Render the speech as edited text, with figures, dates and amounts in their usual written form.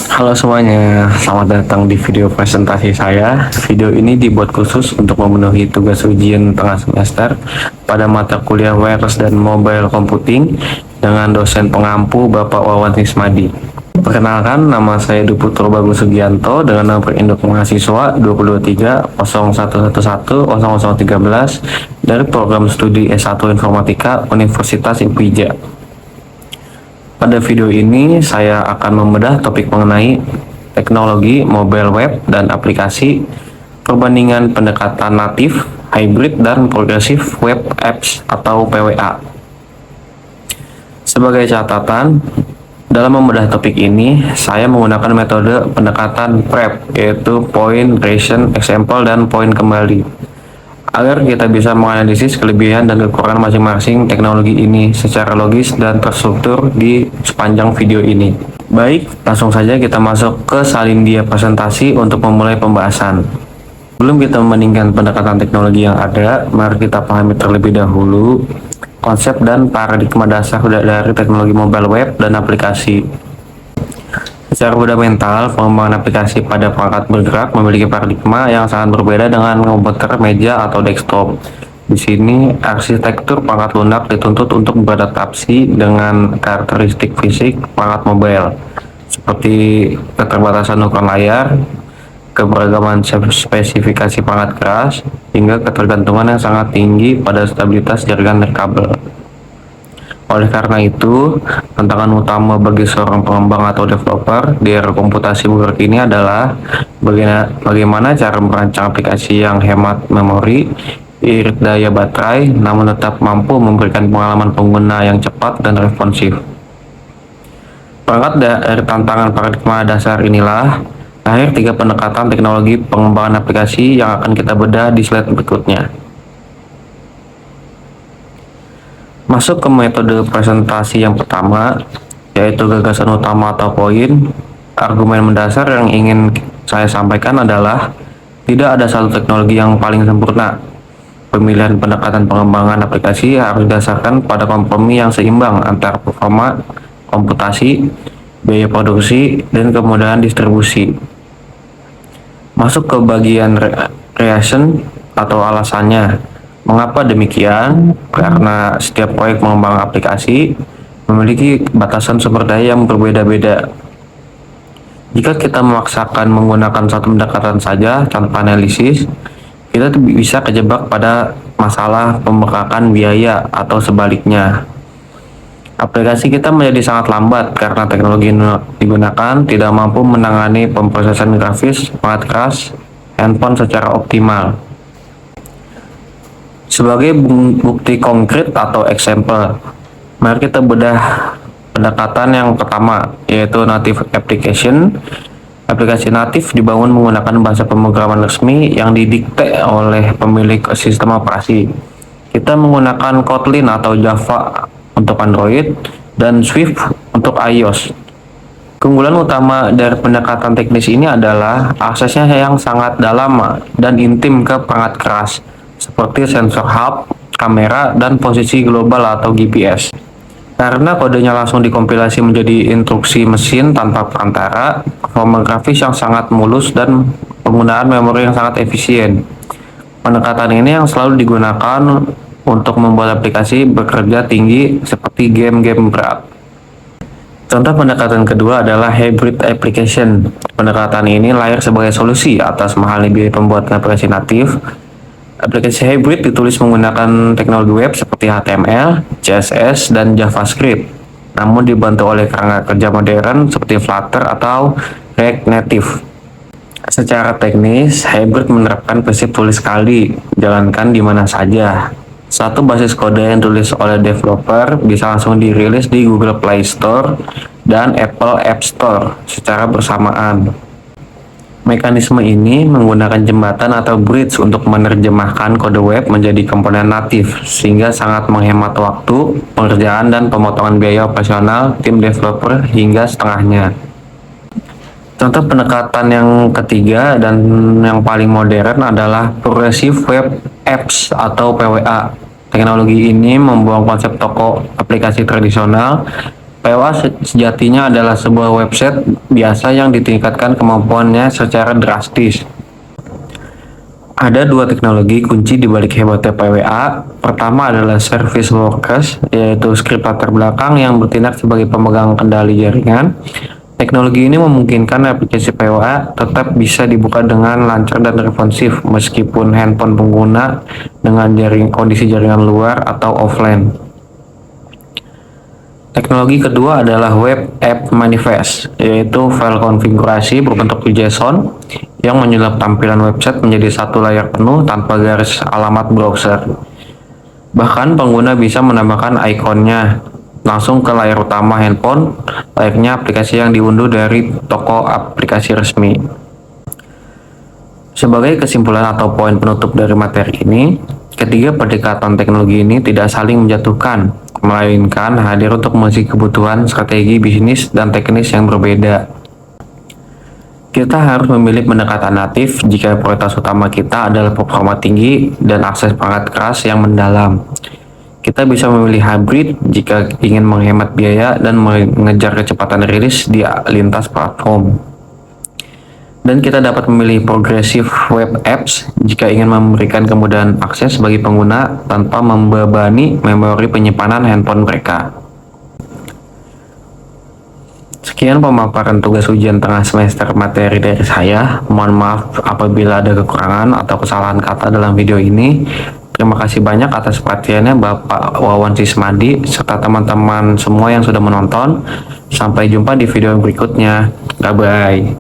Halo semuanya, selamat datang di video presentasi saya. Video ini dibuat khusus untuk memenuhi tugas ujian tengah semester pada mata kuliah Wireless dan Mobile Computing dengan dosen pengampu Bapak Wawan Ismadi. Perkenalkan, nama saya Duputro Bagus Sugianto dengan nomor induk mahasiswa 223 0111 0013 dari program studi S1 Informatika Universitas IPIJA. Pada video ini saya akan membedah topik mengenai teknologi mobile web dan aplikasi, perbandingan pendekatan natif, hybrid, dan progressive web apps atau PWA. Sebagai catatan, dalam membedah topik ini, saya menggunakan metode pendekatan PrEP, yaitu Point, Ration, Example, dan Point Kembali, agar kita bisa menganalisis kelebihan dan kekurangan masing-masing teknologi ini secara logis dan terstruktur di sepanjang video ini. Baik, langsung saja kita masuk ke salindia presentasi untuk memulai pembahasan. Sebelum kita membandingkan pendekatan teknologi yang ada, mari kita pahami terlebih dahulu konsep dan paradigma dasar dari teknologi mobile web dan aplikasi. Secara fundamental, pengembangan aplikasi pada perangkat bergerak memiliki paradigma yang sangat berbeda dengan komputer meja atau desktop. Di sini, arsitektur perangkat lunak dituntut untuk beradaptasi dengan karakteristik fisik perangkat mobile, seperti keterbatasan ukuran layar, keberagaman spesifikasi perangkat keras, hingga ketergantungan yang sangat tinggi pada stabilitas jaringan nirkabel. Oleh karena itu, tantangan utama bagi seorang pengembang atau developer di era komputasi bergerak ini adalah bagaimana cara merancang aplikasi yang hemat memori, irit daya baterai, namun tetap mampu memberikan pengalaman pengguna yang cepat dan responsif. Berangkat dari tantangan paradigma dasar inilah, lahir 3 pendekatan teknologi pengembangan aplikasi yang akan kita bedah di slide berikutnya. Masuk ke metode presentasi yang pertama, yaitu gagasan utama atau poin. Argumen mendasar yang ingin saya sampaikan adalah tidak ada satu teknologi yang paling sempurna. Pemilihan pendekatan pengembangan aplikasi harus didasarkan pada kompromi yang seimbang antara performa, komputasi, biaya produksi, dan kemudahan distribusi. Masuk ke bagian reason atau alasannya. Mengapa demikian? Karena setiap proyek mengembangkan aplikasi memiliki batasan sumber daya yang berbeda-beda. Jika kita memaksakan menggunakan satu pendekatan saja tanpa analisis, kita bisa kejebak pada masalah pembengkakan biaya atau sebaliknya. Aplikasi kita menjadi sangat lambat karena teknologi yang digunakan tidak mampu menangani pemrosesan grafis, perangkat keras, handphone secara optimal. Sebagai bukti konkret atau example, mari kita bedah pendekatan yang pertama, yaitu native application. Aplikasi natif dibangun menggunakan bahasa pemrograman resmi yang didikte oleh pemilik sistem operasi. Kita menggunakan Kotlin atau Java untuk Android dan Swift untuk iOS. Keunggulan utama dari pendekatan teknis ini adalah aksesnya yang sangat dalam dan intim ke perangkat keras, seperti sensor hub, kamera, dan posisi global atau GPS. Karena kodenya langsung dikompilasi menjadi instruksi mesin tanpa perantara, performa grafis yang sangat mulus dan penggunaan memori yang sangat efisien. Pendekatan ini yang selalu digunakan untuk membuat aplikasi bekerja tinggi seperti game-game berat. Contoh pendekatan kedua adalah hybrid application. Pendekatan ini lahir sebagai solusi atas mahalnya biaya pembuatan aplikasi natif. Aplikasi hybrid ditulis menggunakan teknologi web seperti HTML, CSS, dan JavaScript, namun dibantu oleh kerangka kerja modern seperti Flutter atau React Native. Secara teknis, hybrid menerapkan prinsip tulis sekali, jalankan di mana saja. Satu basis kode yang ditulis oleh developer bisa langsung dirilis di Google Play Store dan Apple App Store secara bersamaan. Mekanisme ini menggunakan jembatan atau bridge untuk menerjemahkan kode web menjadi komponen natif, sehingga sangat menghemat waktu, pengerjaan, dan pemotongan biaya operasional tim developer hingga setengahnya. Contoh pendekatan yang ketiga dan yang paling modern adalah Progressive Web Apps atau PWA. Teknologi ini membuang konsep toko aplikasi tradisional PWA sejatinya adalah sebuah website biasa yang ditingkatkan kemampuannya secara drastis. Ada dua teknologi kunci di balik hebatnya PWA. Pertama adalah service workers, yaitu skrip latar belakang yang bertindak sebagai pemegang kendali jaringan. Teknologi ini memungkinkan aplikasi PWA tetap bisa dibuka dengan lancar dan responsif meskipun handphone pengguna dengan kondisi jaringan luar atau offline. Teknologi kedua adalah Web App Manifest, yaitu file konfigurasi berbentuk JSON yang menyulap tampilan website menjadi satu layar penuh tanpa garis alamat browser. Bahkan pengguna bisa menambahkan ikonnya langsung ke layar utama handphone, layaknya aplikasi yang diunduh dari toko aplikasi resmi. Sebagai kesimpulan atau poin penutup dari materi ini, ketiga pendekatan teknologi ini tidak saling menjatuhkan, melainkan hadir untuk mengisi kebutuhan strategi bisnis dan teknis yang berbeda. Kita harus memilih pendekatan natif jika prioritas utama kita adalah performa tinggi dan akses perangkat keras yang mendalam. Kita bisa memilih hybrid jika ingin menghemat biaya dan mengejar kecepatan rilis di lintas platform. Dan kita dapat memilih progressive web apps jika ingin memberikan kemudahan akses bagi pengguna tanpa membebani memori penyimpanan handphone mereka. Sekian pemaparan tugas ujian tengah semester materi dari saya. Mohon maaf apabila ada kekurangan atau kesalahan kata dalam video ini. Terima kasih banyak atas perhatiannya Bapak Wawan Sismadi serta teman-teman semua yang sudah menonton. Sampai jumpa di video berikutnya. Bye-bye.